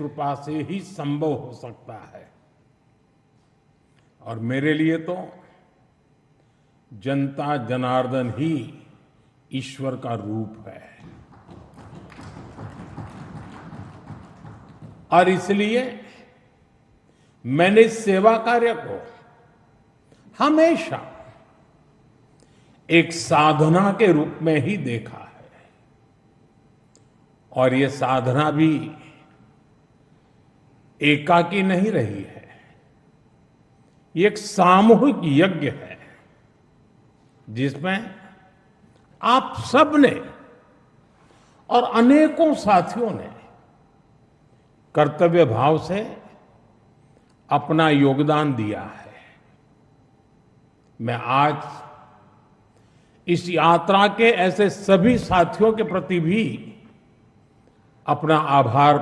कृपा से ही संभव हो सकता है। और मेरे लिए तो जनता जनार्दन ही ईश्वर का रूप है। और इसलिए मैंने इस सेवा कार्य को हमेशा एक साधना के रूप में ही देखा है। और ये साधना भी एकाकी नहीं रही है, ये एक सामूहिक यज्ञ है जिसमें आप सब ने और अनेकों साथियों ने कर्तव्य भाव से अपना योगदान दिया है। मैं आज इस यात्रा के ऐसे सभी साथियों के प्रति भी अपना आभार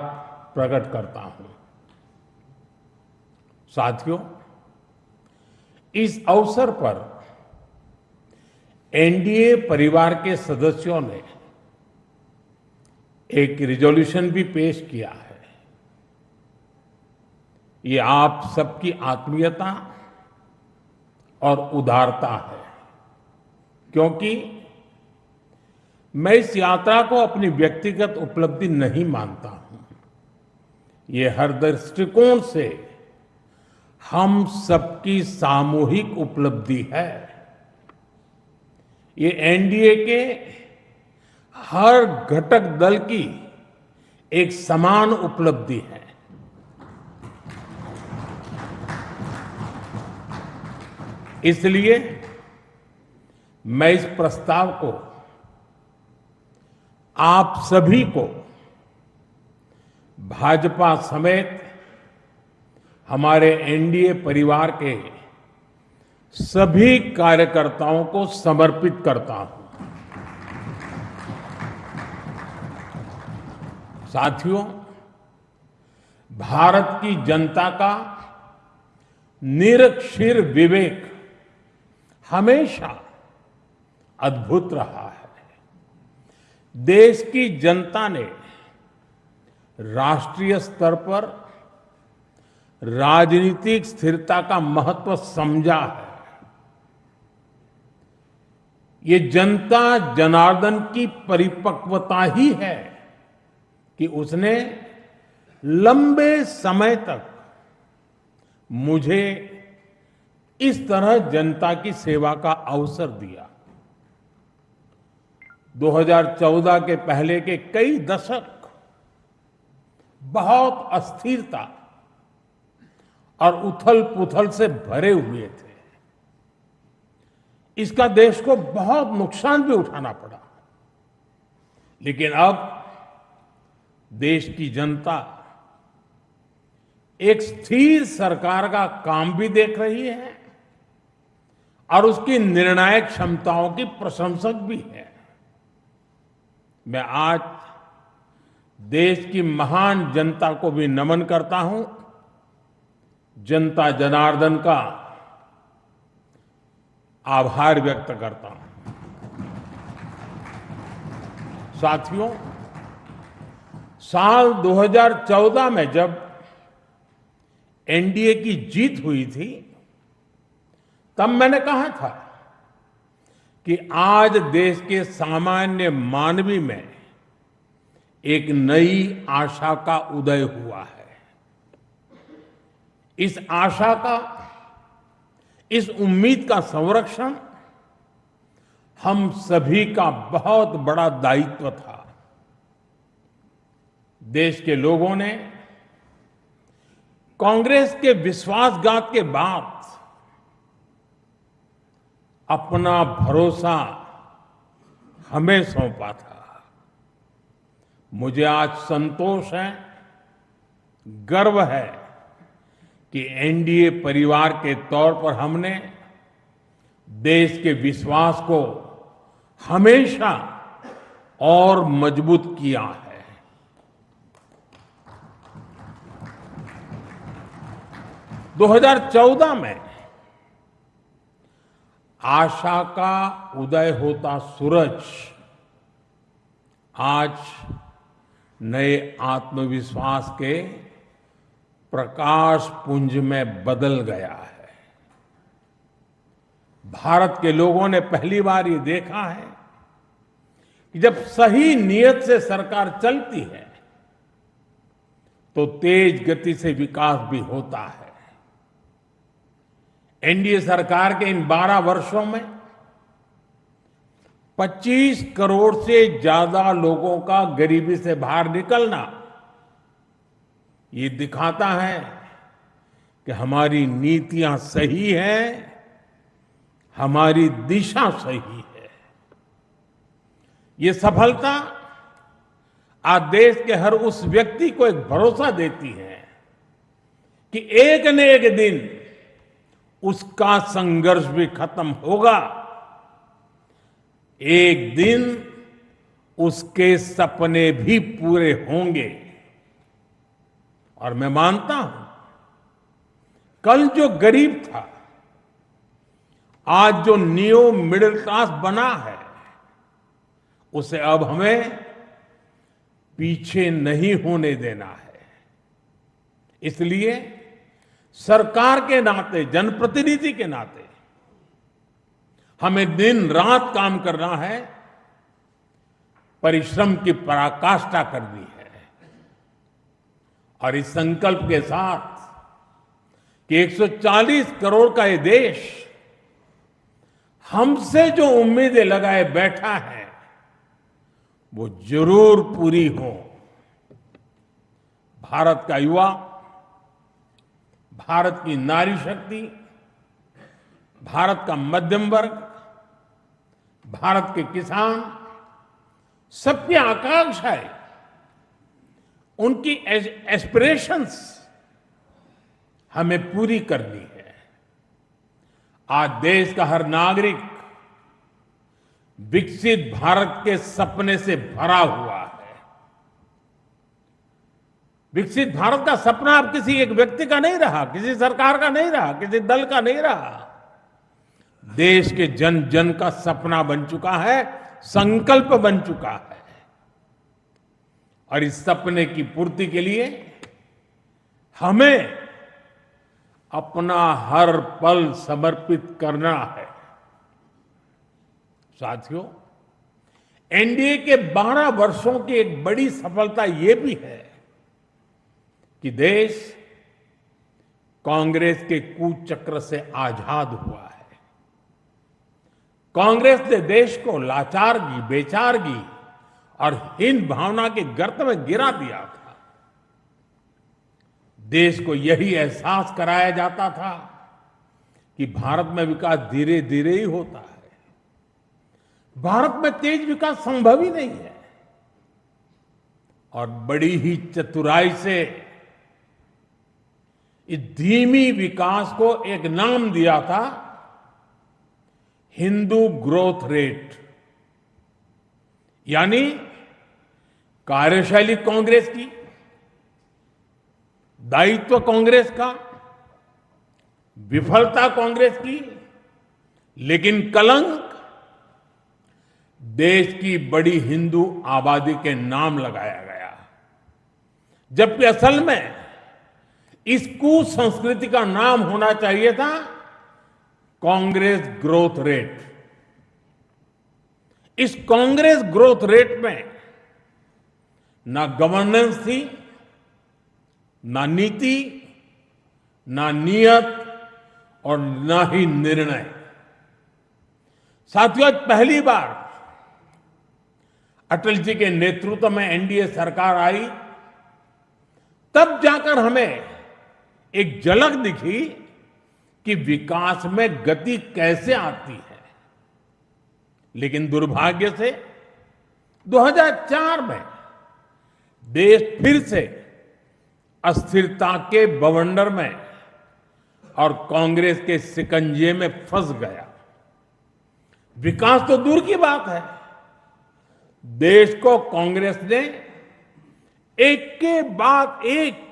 प्रकट करता हूं। साथियों, इस अवसर पर एनडीए परिवार के सदस्यों ने एक रिजोल्यूशन भी पेश किया है। ये आप सबकी आत्मीयता और उदारता है, क्योंकि मैं इस यात्रा को अपनी व्यक्तिगत उपलब्धि नहीं मानता हूं। ये हर दृष्टिकोण से हम सबकी सामूहिक उपलब्धि है। ये एनडीए के हर घटक दल की एक समान उपलब्धि है। इसलिए मैं इस प्रस्ताव को आप सभी को, भाजपा समेत हमारे एनडीए परिवार के सभी कार्यकर्ताओं को समर्पित करता हूं। साथियों, भारत की जनता का निरक्षीर विवेक हमेशा अद्भुत रहा है। देश की जनता ने राष्ट्रीय स्तर पर राजनीतिक स्थिरता का महत्व समझा है। ये जनता जनार्दन की परिपक्वता ही है कि उसने लंबे समय तक मुझे इस तरह जनता की सेवा का अवसर दिया। 2014 के पहले के कई दशक बहुत अस्थिरता और उथल-पुथल से भरे हुए थे। इसका देश को बहुत नुकसान भी उठाना पड़ा। लेकिन अब देश की जनता एक स्थिर सरकार का काम भी देख रही है और उसकी निर्णायक क्षमताओं की प्रशंसक भी है। मैं आज देश की महान जनता को भी नमन करता हूं। जनता जनार्दन का आभार व्यक्त करता हूं। साथियों, साल 2014 में जब एनडीए की जीत हुई थी, तब मैंने कहा था कि आज देश के सामान्य मानवी में एक नई आशा का उदय हुआ है। इस आशा का, इस उम्मीद का संरक्षण हम सभी का बहुत बड़ा दायित्व था। देश के लोगों ने कांग्रेस के विश्वासघात के बाद अपना भरोसा हमें सौंपा था। मुझे आज संतोष है, गर्व है कि एनडीए परिवार के तौर पर हमने देश के विश्वास को हमेशा और मजबूत किया है। 2014 में आशा का उदय होता सूरज आज नए आत्मविश्वास के प्रकाश पुंज में बदल गया है। भारत के लोगों ने पहली बार ये देखा है कि जब सही नीयत से सरकार चलती है तो तेज गति से विकास भी होता है। एनडीए सरकार के इन 12 वर्षों में 25 करोड़ से ज्यादा लोगों का गरीबी से बाहर निकलना ये दिखाता है कि हमारी नीतियां सही हैं, हमारी दिशा सही है। ये सफलता आज देश के हर उस व्यक्ति को एक भरोसा देती है कि एक न एक दिन उसका संघर्ष भी खत्म होगा, एक दिन उसके सपने भी पूरे होंगे। और मैं मानता हूं कल जो गरीब था आज जो न्यू मिडिल क्लास बना है उसे अब हमें पीछे नहीं होने देना है। इसलिए सरकार के नाते, जनप्रतिनिधि के नाते हमें दिन रात काम करना है, परिश्रम की पराकाष्ठा करनी है। और इस संकल्प के साथ कि 140 करोड़ का ये देश हमसे जो उम्मीदें लगाए बैठा है वो जरूर पूरी हो। भारत का युवा, भारत की नारी शक्ति, भारत का मध्यम वर्ग, भारत के किसान, सबकी आकांक्षाएं, उनकी एस्पिरेशंस हमें पूरी करनी है। आज देश का हर नागरिक विकसित भारत के सपने से भरा हुआ है। विकसित भारत का सपना अब किसी एक व्यक्ति का नहीं रहा, किसी सरकार का नहीं रहा, किसी दल का नहीं रहा। देश के जन जन का सपना बन चुका है, संकल्प बन चुका है। और इस सपने की पूर्ति के लिए हमें अपना हर पल समर्पित करना है। साथियों, एनडीए के 12 वर्षों की एक बड़ी सफलता यह भी है कि देश कांग्रेस के कुचक्र से आजाद हुआ है। कांग्रेस ने देश को लाचारगी, बेचारगी और हीन भावना के गर्त में गिरा दिया था। देश को यही एहसास कराया जाता था कि भारत में विकास धीरे धीरे ही होता है, भारत में तेज विकास संभव ही नहीं है। और बड़ी ही चतुराई से इस धीमी विकास को एक नाम दिया था, हिंदू ग्रोथ रेट। यानी कार्यशैली कांग्रेस की, दायित्व कांग्रेस का, विफलता कांग्रेस की, लेकिन कलंक देश की बड़ी हिंदू आबादी के नाम लगाया गया। जबकि असल में इस कुसंस्कृति का नाम होना चाहिए था कांग्रेस ग्रोथ रेट। इस कांग्रेस ग्रोथ रेट में ना गवर्नेंस थी, ना नीति, ना नियत और ना ही निर्णय। साथियों, पहली बार अटल जी के नेतृत्व में एनडीए सरकार आई, तब जाकर हमें एक झलक दिखी कि विकास में गति कैसे आती है। लेकिन दुर्भाग्य से 2004 में देश फिर से अस्थिरता के बवंडर में और कांग्रेस के शिकंजे में फंस गया। विकास तो दूर की बात है, देश को कांग्रेस ने एक के बाद एक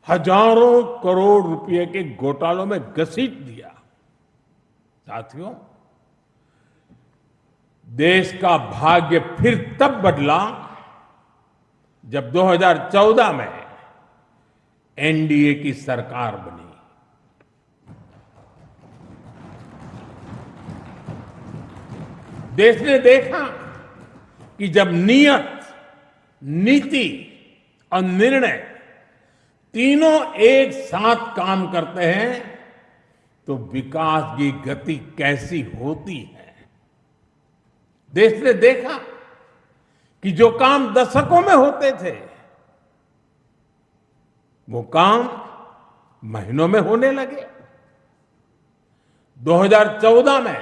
हजारों करोड़ रुपए के घोटालों में घसीट दिया। साथियों, देश का भाग्य फिर तब बदला जब 2014 में एनडीए की सरकार बनी। देश ने देखा कि जब नियत, नीति और निर्णय तीनों एक साथ काम करते हैं तो विकास की गति कैसी होती है। देश ने देखा कि जो काम दशकों में होते थे वो काम महीनों में होने लगे। 2014 में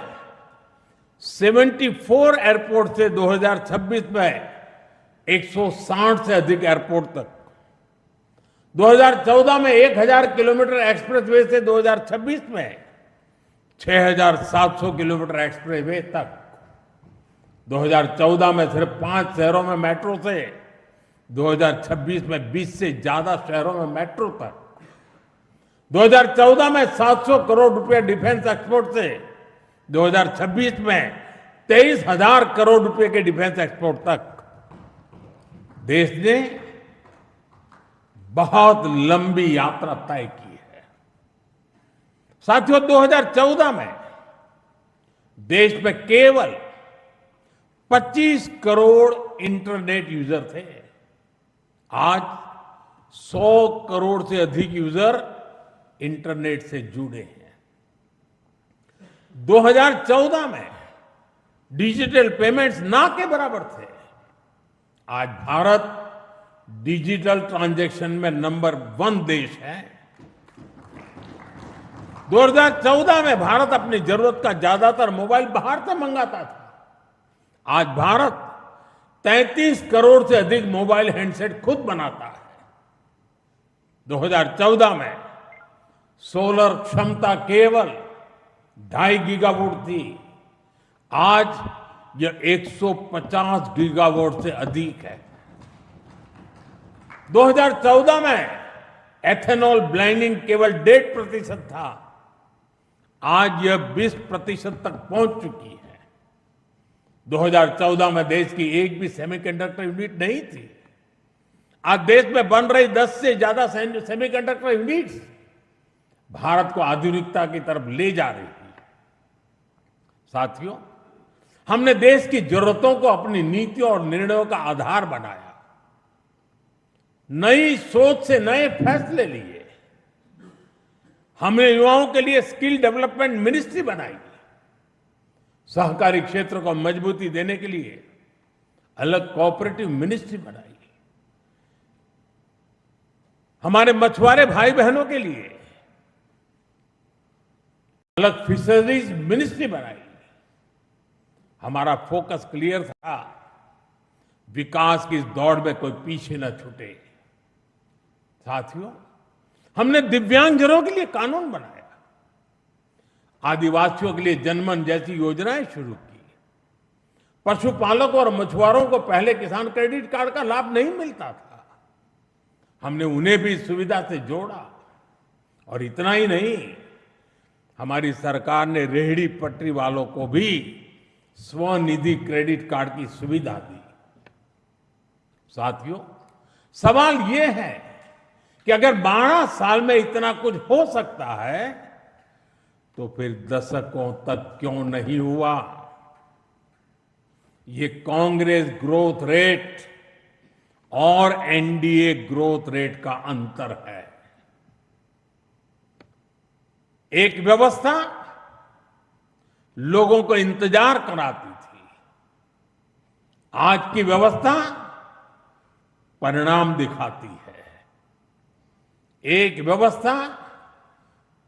74 एयरपोर्ट से 2026 में 160 से अधिक एयरपोर्ट तक, 2014 में 1000 किलोमीटर एक्सप्रेसवे से 2026 में 6700 किलोमीटर एक्सप्रेसवे तक, 2014 में सिर्फ 5 शहरों में मेट्रो से 2026 में 20 से ज्यादा शहरों में मेट्रो तक, 2014 में 700 करोड़ रुपए डिफेंस एक्सपोर्ट से 2026 में 23,000 करोड़ रुपए के डिफेंस एक्सपोर्ट तक। देश ने बहुत लंबी यात्रा तय की है। साथियों, 2014 में देश में केवल 25 करोड़ इंटरनेट यूजर थे। आज 100 करोड़ से अधिक यूजर इंटरनेट से जुड़े हैं। 2014 में डिजिटल पेमेंट्स ना के बराबर थे। आज भारत डिजिटल ट्रांजैक्शन में नंबर 1 देश है। 2014 में भारत अपनी जरूरत का ज्यादातर मोबाइल बाहर से मंगाता था। आज भारत 33 करोड़ से अधिक मोबाइल हैंडसेट खुद बनाता है। 2014 में सोलर क्षमता केवल 2.5 गीगावाट थी। आज यह 150 गीगावाट से अधिक है। 2014 में एथेनॉल ब्लेंडिंग केवल 1.5% था। आज यह 20% तक पहुंच चुकी है। 2014 में देश की एक भी सेमीकंडक्टर यूनिट नहीं थी। आज देश में बन रही 10 से ज्यादा सेमीकंडक्टर यूनिट्स भारत को आधुनिकता की तरफ ले जा रही है। साथियों, हमने देश की जरूरतों को अपनी नीतियों और निर्णयों का आधार बनाया। नई सोच से नए फैसले लिए। हमने युवाओं के लिए स्किल डेवलपमेंट मिनिस्ट्री बनाई। सहकारी क्षेत्र को मजबूती देने के लिए अलग कोऑपरेटिव मिनिस्ट्री बनाई। हमारे मछुआरे भाई बहनों के लिए अलग फिशरीज मिनिस्ट्री बनाई। हमारा फोकस क्लियर था, विकास की इस दौड़ में कोई पीछे न छूटे। साथियों, हमने दिव्यांगजनों के लिए कानून बनाया। आदिवासियों के लिए जनमन जैसी योजनाएं शुरू की। पशुपालकों और मछुआरों को पहले किसान क्रेडिट कार्ड का लाभ नहीं मिलता था। हमने उन्हें भी इस सुविधा से जोड़ा। और इतना ही नहीं, हमारी सरकार ने रेहड़ी पटरी वालों को भी स्वनिधि क्रेडिट कार्ड की सुविधा दी। साथियों, सवाल यह है कि अगर 12 साल में इतना कुछ हो सकता है तो फिर दशकों तक क्यों नहीं हुआ। ये कांग्रेस ग्रोथ रेट और एनडीए ग्रोथ रेट का अंतर है। एक व्यवस्था लोगों को इंतजार कराती थी। आज की व्यवस्था परिणाम दिखाती है। एक व्यवस्था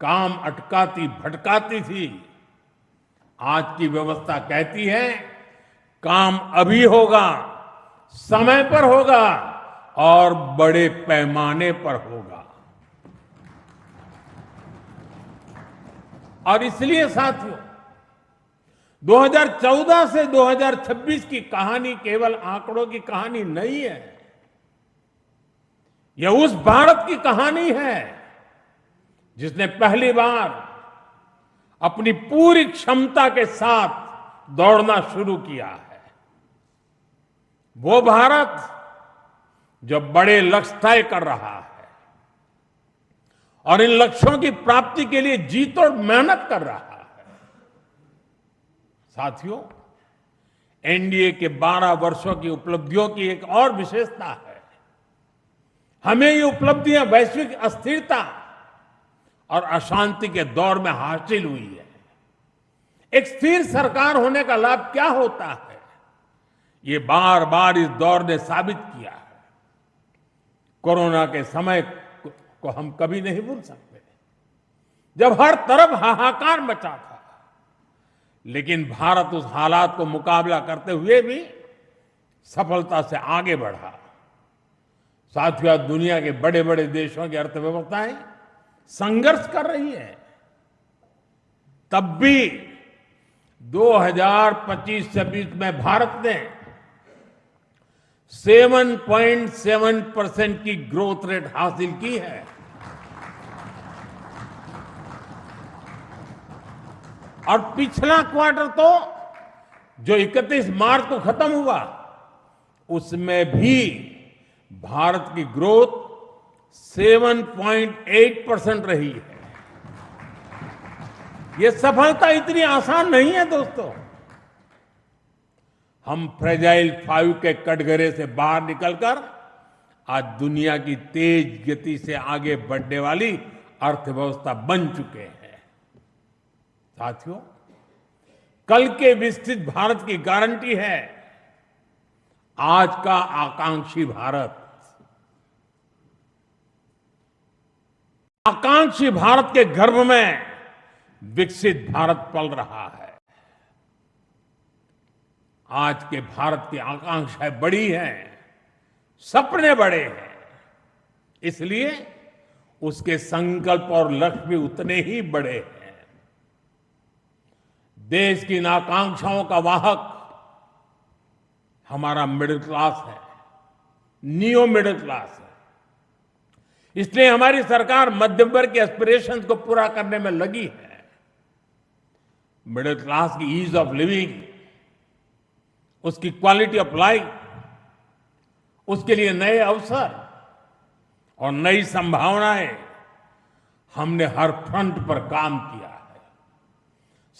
काम अटकाती भटकाती थी। आज की व्यवस्था कहती है काम अभी होगा, समय पर होगा और बड़े पैमाने पर होगा। और इसलिए साथियों, 2014 से 2026 की कहानी केवल आंकड़ों की कहानी नहीं है। यह उस भारत की कहानी है जिसने पहली बार अपनी पूरी क्षमता के साथ दौड़ना शुरू किया है। वो भारत जो बड़े लक्ष्य तय कर रहा है। और इन लक्ष्यों की प्राप्ति के लिए जी तोड़ मेहनत कर रहा है। साथियों, एनडीए के 12 वर्षों की उपलब्धियों की एक और विशेषता है। हमें ये उपलब्धियां वैश्विक अस्थिरता और अशांति के दौर में हासिल हुई है। एक स्थिर सरकार होने का लाभ क्या होता है, ये बार बार इस दौर ने साबित किया है। कोरोना के समय को हम कभी नहीं भूल सकते, जब हर तरफ हाहाकार मचा था, लेकिन भारत उस हालात को मुकाबला करते हुए भी सफलता से आगे बढ़ा। साथियों, दुनिया के बड़े बड़े देशों की अर्थव्यवस्थाएं संघर्ष कर रही है, तब भी 2025-26 में भारत ने 7.7% की ग्रोथ रेट हासिल की है। और पिछला क्वार्टर तो जो 31 मार्च को खत्म हुआ, उसमें भी भारत की ग्रोथ 7.8% रही है। ये सफलता इतनी आसान नहीं है दोस्तों। हम फ्रेजाइल 5 के कटघरे से बाहर निकलकर आज दुनिया की तेज गति से आगे बढ़ने वाली अर्थव्यवस्था बन चुके हैं। साथियों, कल के विकसित भारत की गारंटी है आज का आकांक्षी भारत। आकांक्षी भारत के गर्भ में विकसित भारत पल रहा है। आज के भारत की आकांक्षाएं बड़ी हैं, सपने बड़े हैं, इसलिए उसके संकल्प और लक्ष्य भी उतने ही बड़े हैं। देश की इन आकांक्षाओं का वाहक हमारा मिडिल क्लास है, नियो मिडिल क्लास है। इसलिए हमारी सरकार मध्यम वर्ग के एस्पिरेशंस को पूरा करने में लगी है। मिडिल क्लास की ईज ऑफ लिविंग, उसकी क्वालिटी ऑफ लाइफ, उसके लिए नए अवसर और नई संभावनाएं, हमने हर फ्रंट पर काम किया है।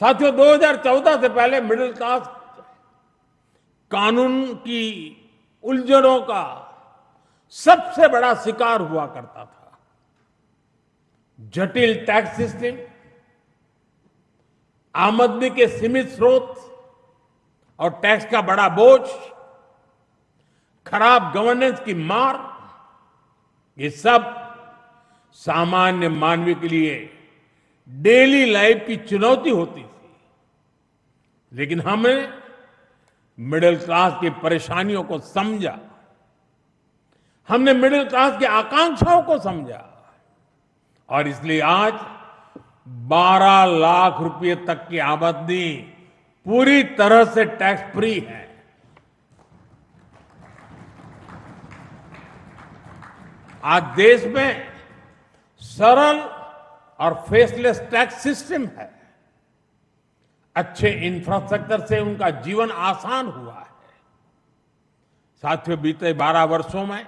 साथियों, 2014 से पहले मिडिल क्लास कानून की उलझनों का सबसे बड़ा शिकार हुआ करता था। जटिल टैक्स सिस्टम, आमदनी के सीमित स्रोत और टैक्स का बड़ा बोझ, खराब गवर्नेंस की मार, ये सब सामान्य मानवीय के लिए डेली लाइफ की चुनौती होती थी। लेकिन हमने मिडिल क्लास की परेशानियों को समझा, हमने मिडिल क्लास की आकांक्षाओं को समझा, और इसलिए आज 12 लाख रुपए तक की आमदनी पूरी तरह से टैक्स फ्री है। आज देश में सरल और फेसलेस टैक्स सिस्टम है। अच्छे इंफ्रास्ट्रक्चर से उनका जीवन आसान हुआ है। साथियों, बीते 12 वर्षों में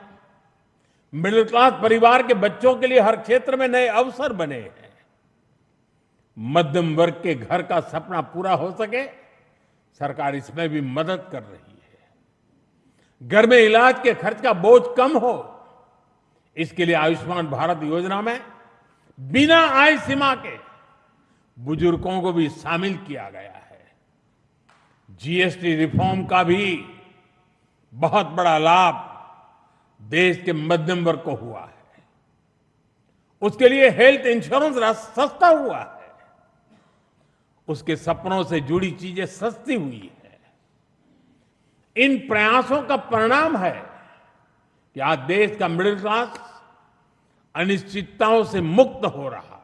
मिडिल क्लास परिवार के बच्चों के लिए हर क्षेत्र में नए अवसर बने हैं। मध्यम वर्ग के घर का सपना पूरा हो सके, सरकार इसमें भी मदद कर रही है। घर में इलाज के खर्च का बोझ कम हो, इसके लिए आयुष्मान भारत योजना में बिना आय सीमा के बुजुर्गों को भी शामिल किया गया है। जीएसटी रिफॉर्म का भी बहुत बड़ा लाभ देश के मध्यम वर्ग को हुआ है। उसके लिए हेल्थ इंश्योरेंस सस्ता हुआ है। उसके सपनों से जुड़ी चीजें सस्ती हुई है। इन प्रयासों का परिणाम है कि आज देश का मिडिल क्लास अनिश्चितताओं से मुक्त हो रहा है।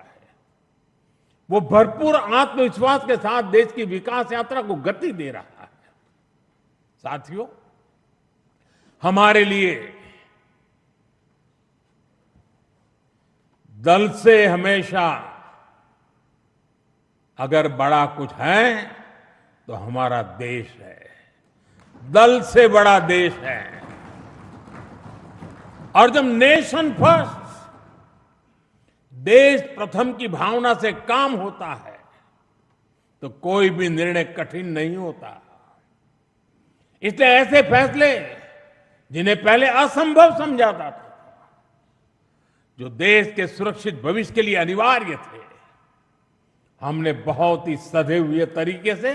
वो भरपूर आत्मविश्वास के साथ देश की विकास यात्रा को गति दे रहा है। साथियों, हमारे लिए दल से हमेशा अगर बड़ा कुछ है तो हमारा देश है। दल से बड़ा देश है। और जब नेशन फर्स्ट, देश प्रथम की भावना से काम होता है तो कोई भी निर्णय कठिन नहीं होता। इसलिए ऐसे फैसले जिन्हें पहले असंभव समझा जाता था, जो देश के सुरक्षित भविष्य के लिए अनिवार्य थे, हमने बहुत ही सधे हुए तरीके से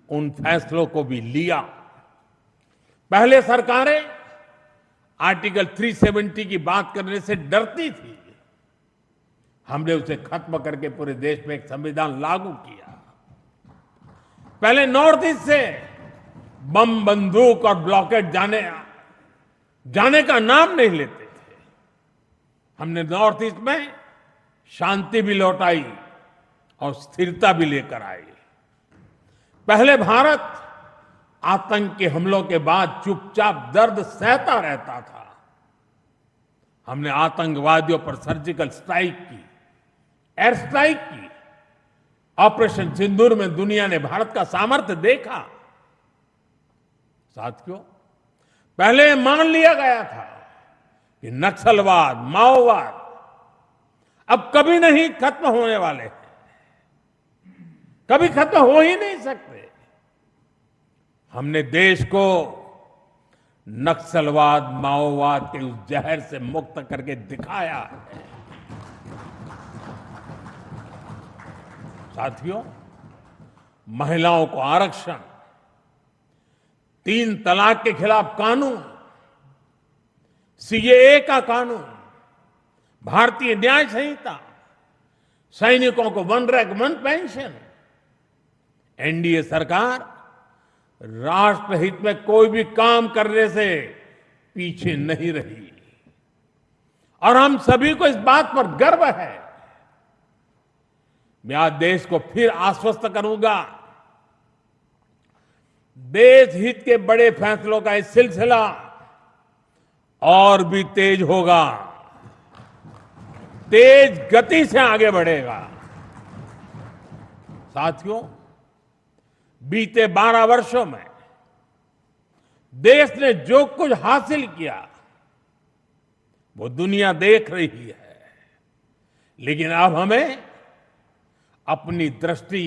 उन फैसलों को भी लिया। पहले सरकारें आर्टिकल 370 की बात करने से डरती थी। हमने उसे खत्म करके पूरे देश में एक संविधान लागू किया। पहले नॉर्थ ईस्ट से बम, बंदूक और ब्लॉकेट जाने का नाम नहीं लेते थे। हमने नॉर्थ ईस्ट में शांति भी लौटाई और स्थिरता भी लेकर आई। पहले भारत आतंक के हमलों के बाद चुपचाप दर्द सहता रहता था। हमने आतंकवादियों पर सर्जिकल स्ट्राइक की, एयर स्ट्राइक की। ऑपरेशन सिंदूर में दुनिया ने भारत का सामर्थ्य देखा। साथियों, पहले मान लिया गया था कि नक्सलवाद, माओवाद अब कभी नहीं खत्म होने वाले हैं, कभी खत्म हो ही नहीं सकते। हमने देश को नक्सलवाद, माओवाद के उस जहर से मुक्त करके दिखाया है। साथियों, महिलाओं को आरक्षण, 3 तलाक के खिलाफ कानून, सीएए का कानून, भारतीय न्याय संहिता, सैनिकों को 1 रैंक 1 पेंशन। एनडीए सरकार राष्ट्रहित में कोई भी काम करने से पीछे नहीं रही और हम सभी को इस बात पर गर्व है। मैं आज देश को फिर आश्वस्त करूंगा, देश हित के बड़े फैसलों का ये सिलसिला और भी तेज होगा, तेज गति से आगे बढ़ेगा। साथियों, बीते 12 वर्षों में देश ने जो कुछ हासिल किया वो दुनिया देख रही है, लेकिन अब हमें अपनी दृष्टि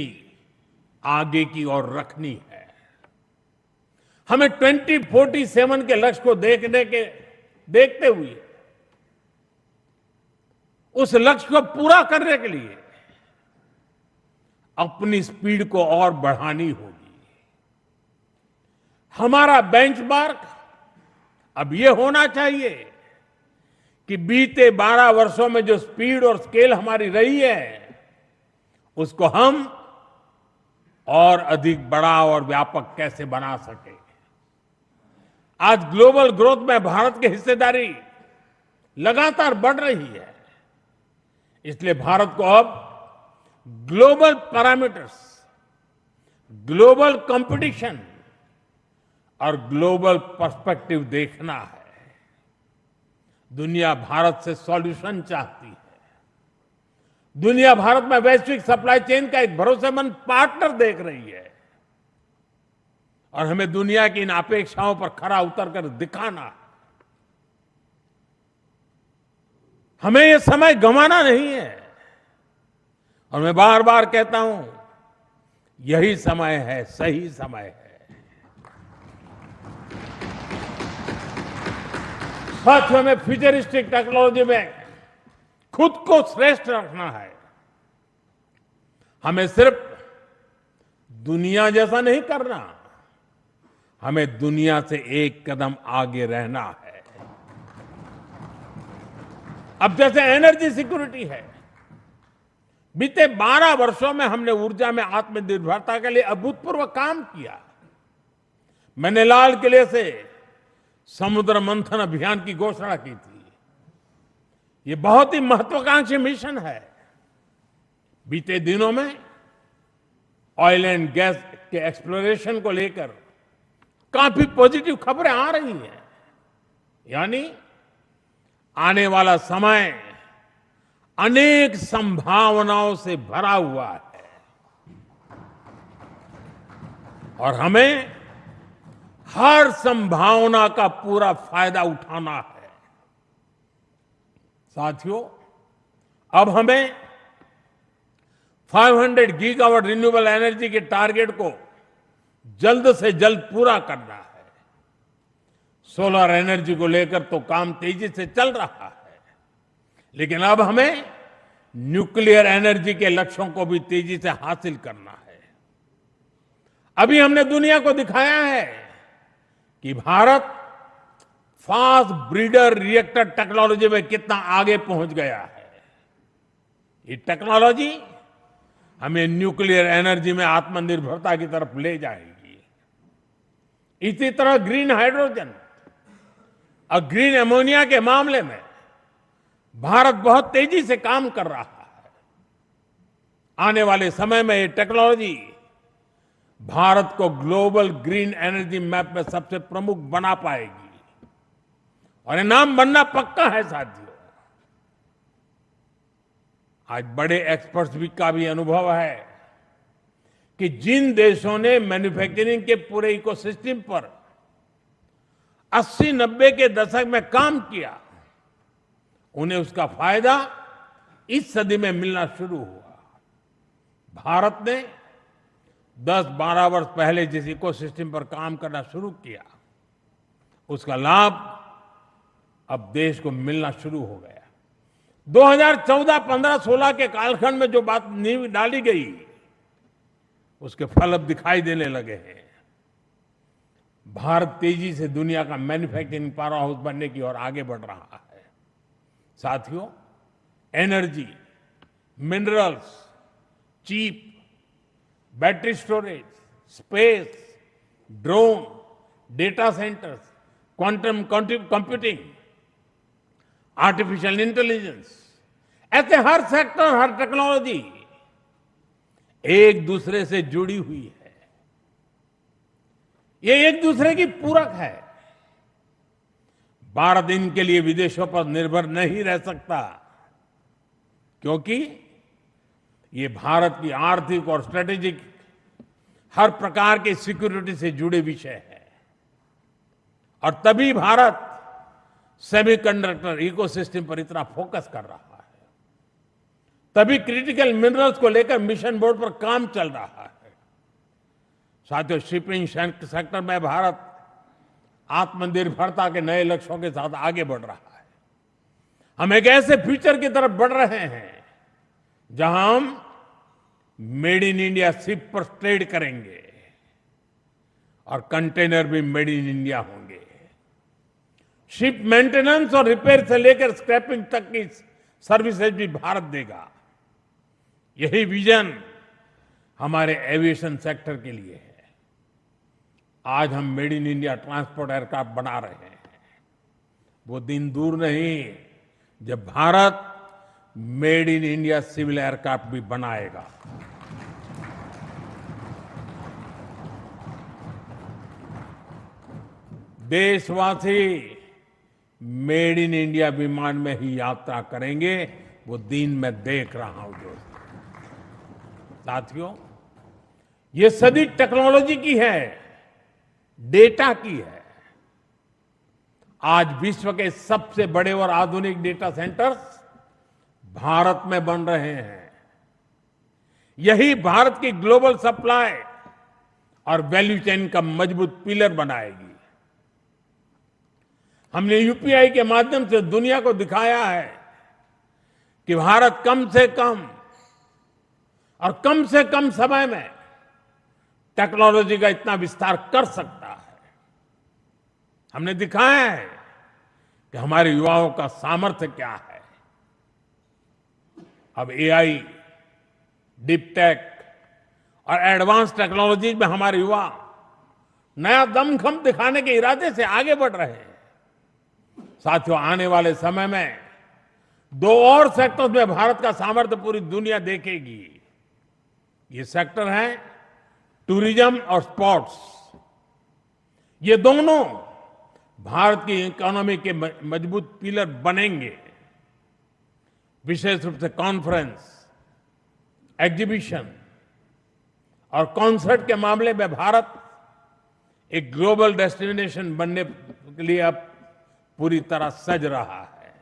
आगे की ओर रखनी है। हमें 2047 के लक्ष्य को देखते हुए उस लक्ष्य को पूरा करने के लिए अपनी स्पीड को और बढ़ानी होगी। हमारा बेंचमार्क अब यह होना चाहिए कि बीते 12 वर्षों में जो स्पीड और स्केल हमारी रही है, उसको हम और अधिक बड़ा और व्यापक कैसे बना सके। आज ग्लोबल ग्रोथ में भारत की हिस्सेदारी लगातार बढ़ रही है। इसलिए भारत को अब ग्लोबल पैरामीटर्स, ग्लोबल कंपटीशन और ग्लोबल पर्सपेक्टिव देखना है। दुनिया भारत से सॉल्यूशन चाहती है। दुनिया भारत में वैश्विक सप्लाई चेन का एक भरोसेमंद पार्टनर देख रही है और हमें दुनिया की इन अपेक्षाओं पर खरा उतरकर दिखाना है। हमें यह समय गंवाना नहीं है और मैं बार बार कहता हूं, यही समय है, सही समय है। साथियों, में फ्यूचरिस्टिक टेक्नोलॉजी में खुद को श्रेष्ठ रखना है। हमें सिर्फ दुनिया जैसा नहीं करना, हमें दुनिया से एक कदम आगे रहना है। अब जैसे एनर्जी सिक्योरिटी है, बीते 12 वर्षों में हमने ऊर्जा में आत्मनिर्भरता के लिए अभूतपूर्व काम किया। मैंने लाल किले से समुद्र मंथन अभियान की घोषणा की थी। ये बहुत ही महत्वाकांक्षी मिशन है। बीते दिनों में ऑयल एंड गैस के एक्सप्लोरेशन को लेकर काफी पॉजिटिव खबरें आ रही हैं। यानी आने वाला समय अनेक संभावनाओं से भरा हुआ है और हमें हर संभावना का पूरा फायदा उठाना है। साथियों, अब हमें 500 गीगावाट रिन्यूएबल एनर्जी के टारगेट को जल्द से जल्द पूरा करना है। सोलर एनर्जी को लेकर तो काम तेजी से चल रहा है, लेकिन अब हमें न्यूक्लियर एनर्जी के लक्ष्यों को भी तेजी से हासिल करना है। अभी हमने दुनिया को दिखाया है कि Bharat fast breeder reactor technology में कितना आगे पहुंच गया है। ये टेक्नोलॉजी हमें न्यूक्लियर एनर्जी में आत्मनिर्भरता की तरफ ले जाएगी। इसी तरह ग्रीन हाइड्रोजन और ग्रीन एमोनिया के मामले में भारत बहुत तेजी से काम कर रहा है। आने वाले समय में ये टेक्नोलॉजी भारत को ग्लोबल ग्रीन एनर्जी मैप में सबसे प्रमुख बना पाएगी और ये नाम बनना पक्का है साथियों। आज बड़े एक्सपर्ट्स भी का भी अनुभव है कि जिन देशों ने मैन्युफैक्चरिंग के पूरे इकोसिस्टम पर 80-90 के दशक में काम किया, उन्हें उसका फायदा इस सदी में मिलना शुरू हुआ। भारत ने 10-12 वर्ष पहले जिस इकोसिस्टम पर काम करना शुरू किया, उसका लाभ अब देश को मिलना शुरू हो गया। 2014, 15, 16 के कालखंड में जो बात नींव डाली गई, उसके फल अब दिखाई देने लगे हैं। भारत तेजी से दुनिया का मैन्युफैक्चरिंग पावर हाउस बनने की ओर आगे बढ़ रहा है। साथियों, energy, minerals, chip, battery storage, space, drone, data centres, quantum computing, artificial intelligence, ऐसे हर सेक्टर, हर टेक्नोलॉजी एक दूसरे से जुड़ी हुई है। ये एक दूसरे की पूरक है। भारत इनके लिए विदेशों पर निर्भर नहीं रह सकता, क्योंकि ये भारत की आर्थिक और स्ट्रेटेजिक हर प्रकार की सिक्योरिटी से जुड़े विषय है। और तभी भारत सेमीकंडक्टर इकोसिस्टम पर इतना फोकस कर रहा है, तभी क्रिटिकल मिनरल्स को लेकर मिशन बोर्ड पर काम चल रहा है। साथियों, शिपिंग सेक्टर में भारत आत्मनिर्भरता के नए लक्ष्यों के साथ आगे बढ़ रहा है। हम एक ऐसे फ्यूचर की तरफ बढ़ रहे हैं जहां हम मेड इन इंडिया शिप पर ट्रेड करेंगे और कंटेनर भी मेड इन इंडिया होंगे। शिप मेंटेनेंस और रिपेयर से लेकर स्क्रैपिंग तक की सर्विसेज भी भारत देगा। यही विजन हमारे एविएशन सेक्टर के लिए है। आज हम made in India transport aircraft बना रहे हैं। वो दिन दूर नहीं जब Bharat made in India civil aircraft भी बनाएगा। देशवासी मेड इन इंडिया विमान में ही यात्रा करेंगे, वो दिन मैं देख रहा हूं दोस्तों। साथियों, ये सदी टेक्नोलॉजी की है, डेटा की है। आज विश्व के सबसे बड़े और आधुनिक डेटा सेंटर्स भारत में बन रहे हैं। यही भारत की ग्लोबल सप्लाई और वैल्यू चेन का मजबूत पिलर बनाएगी। हमने यूपीआई के माध्यम से दुनिया को दिखाया है कि भारत कम से कम और कम से कम समय में टेक्नोलॉजी का इतना विस्तार कर सकता है। हमने दिखाया है कि हमारे युवाओं का सामर्थ्य क्या है। अब एआई, डीप टेक और एडवांस टेक्नोलॉजी में हमारे युवा नया दमखम दिखाने के इरादे से आगे बढ़ रहे हैं। साथियों, आने वाले समय में दो और सेक्टर्स में भारत का सामर्थ्य पूरी दुनिया देखेगी। ये सेक्टर है टूरिज्म और स्पोर्ट्स। ये दोनों भारत की इकोनॉमी के मजबूत पिलर बनेंगे। विशेष रूप से कॉन्फ्रेंस, एग्जीबिशन और कॉन्सर्ट के मामले में भारत एक ग्लोबल डेस्टिनेशन बनने के लिए अब पूरी तरह सज रहा है।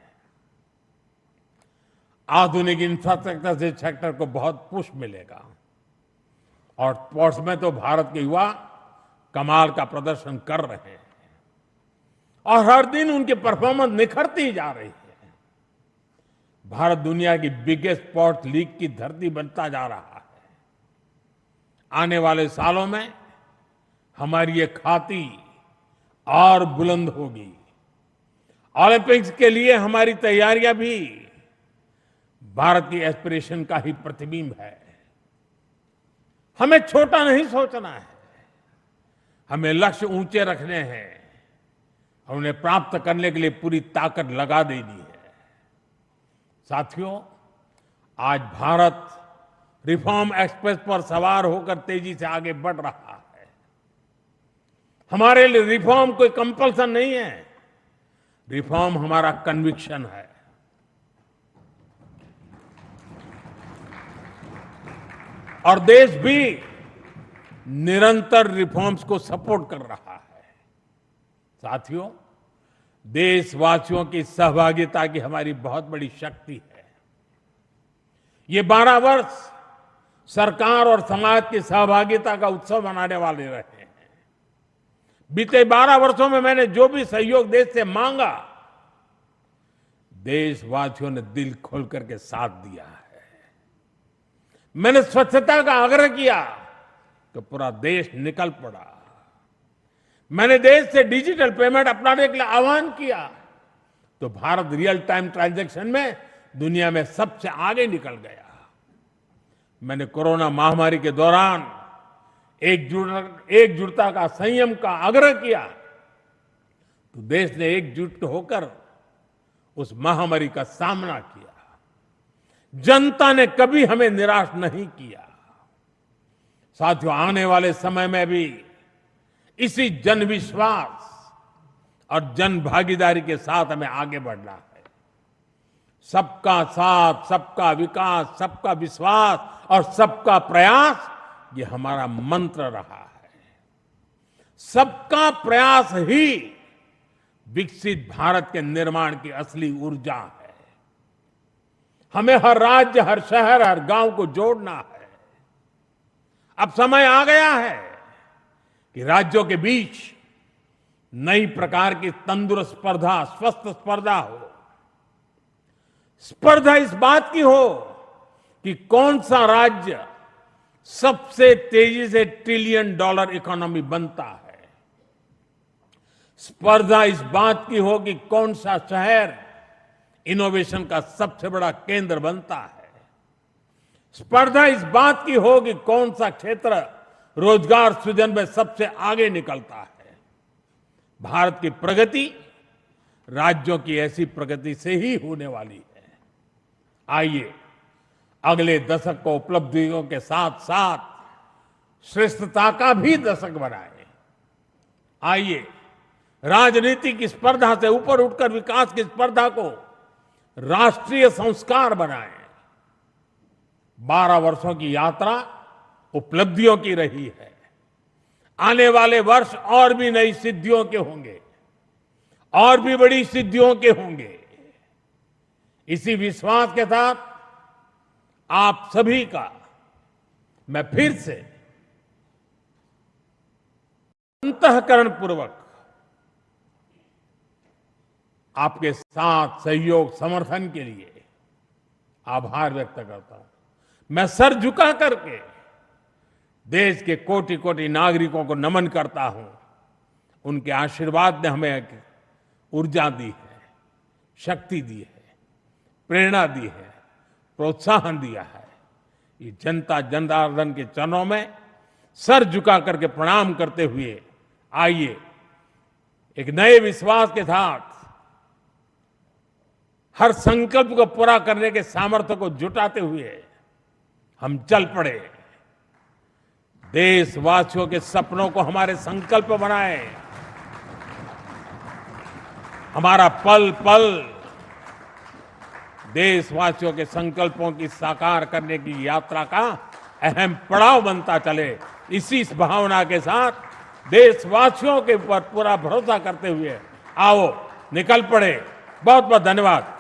आधुनिक इंफ्रास्ट्रक्चर से सेक्टर को बहुत पुश मिलेगा और स्पोर्ट्स में तो भारत के युवा कमाल का प्रदर्शन कर रहे हैं और हर दिन उनकी परफॉर्मेंस निखरती जा रही है। भारत दुनिया की बिगेस्ट स्पोर्ट्स लीग की धरती बनता जा रहा है। आने वाले सालों में हमारी ये खाती और बुलंद होगी। ओलंपिक्स के लिए हमारी तैयारियां भी भारत की एस्पिरेशन का ही प्रतिबिंब है। हमें छोटा नहीं सोचना है, हमें लक्ष्य ऊंचे रखने हैं और उन्हें प्राप्त करने के लिए पूरी ताकत लगा देनी है। साथियों, आज भारत रिफॉर्म एक्सप्रेस पर सवार होकर तेजी से आगे बढ़ रहा है। हमारे लिए रिफॉर्म कोई कंपल्सन नहीं है, रिफॉर्म हमारा कन्विक्शन है। और देश भी निरंतर रिफॉर्म्स को सपोर्ट कर रहा है। साथियों, देशवासियों की सहभागिता की हमारी बहुत बड़ी शक्ति है। ये 12 वर्ष सरकार और समाज की सहभागिता का उत्सव मनाने वाले रहे हैं। बीते 12 वर्षों में मैंने जो भी सहयोग देश से मांगा, देशवासियों ने दिल खोल करके साथ दिया है। मैंने स्वच्छता का आग्रह किया तो पूरा देश निकल पड़ा। मैंने देश से डिजिटल पेमेंट अपनाने के लिए आह्वान किया तो भारत रियल टाइम ट्रांजैक्शन में दुनिया में सबसे आगे निकल गया। मैंने कोरोना महामारी के दौरान एकजुटता का, संयम का आग्रह किया तो देश ने एकजुट होकर उस महामारी का सामना किया। जनता ने कभी हमें निराश नहीं किया। साथियों, आने वाले समय में भी इसी जन विश्वास और जन भागीदारी के साथ हमें आगे बढ़ना है। सबका साथ, सबका विकास, सबका विश्वास और सबका प्रयास, ये हमारा मंत्र रहा है। सबका प्रयास ही विकसित भारत के निर्माण की असली ऊर्जा है। हमें हर राज्य, हर शहर, हर गांव को जोड़ना है। अब समय आ गया है कि राज्यों के बीच नई प्रकार की तंदुरुस्त स्पर्धा, स्वस्थ स्पर्धा हो। स्पर्धा इस बात की हो कि कौन सा राज्य सबसे तेजी से $1 ट्रिलियन इकोनॉमी बनता है। स्पर्धा इस बात की हो कि कौन सा शहर इनोवेशन का सबसे बड़ा केंद्र बनता है। स्पर्धा इस बात की हो कि कौन सा क्षेत्र रोजगार सृजन में सबसे आगे निकलता है। भारत की प्रगति राज्यों की ऐसी प्रगति से ही होने वाली है। आइए अगले दशक को उपलब्धियों के साथ साथ श्रेष्ठता का भी दशक बनाएं। आइए राजनीति की स्पर्धा से ऊपर उठकर विकास की स्पर्धा को राष्ट्रीय संस्कार बनाएं। 12 वर्षों की यात्रा उपलब्धियों की रही है। आने वाले वर्ष और भी नई सिद्धियों के होंगे, और भी बड़ी सिद्धियों के होंगे। इसी विश्वास के साथ आप सभी का मैं फिर से अंतःकरण पूर्वक आपके साथ सहयोग, समर्थन के लिए आभार व्यक्त करता हूं। मैं सर झुका करके देश के कोटि कोटि नागरिकों को नमन करता हूं। उनके आशीर्वाद ने हमें एक ऊर्जा दी है, शक्ति दी है, प्रेरणा दी है, प्रोत्साहन दिया है। ये जनता जनार्दन के चरणों में सर झुका करके प्रणाम करते हुए आइए एक नए विश्वास के साथ हर संकल्प को पूरा करने के सामर्थ्य को जुटाते हुए हम चल पड़े। देशवासियों के सपनों को हमारे संकल्प बनाएं। हमारा पल पल देशवासियों के संकल्पों की साकार करने की यात्रा का अहम पड़ाव बनता चले। इसी भावना के साथ देशवासियों के ऊपर पूरा भरोसा करते हुए आओ निकल पड़े। बहुत बहुत धन्यवाद।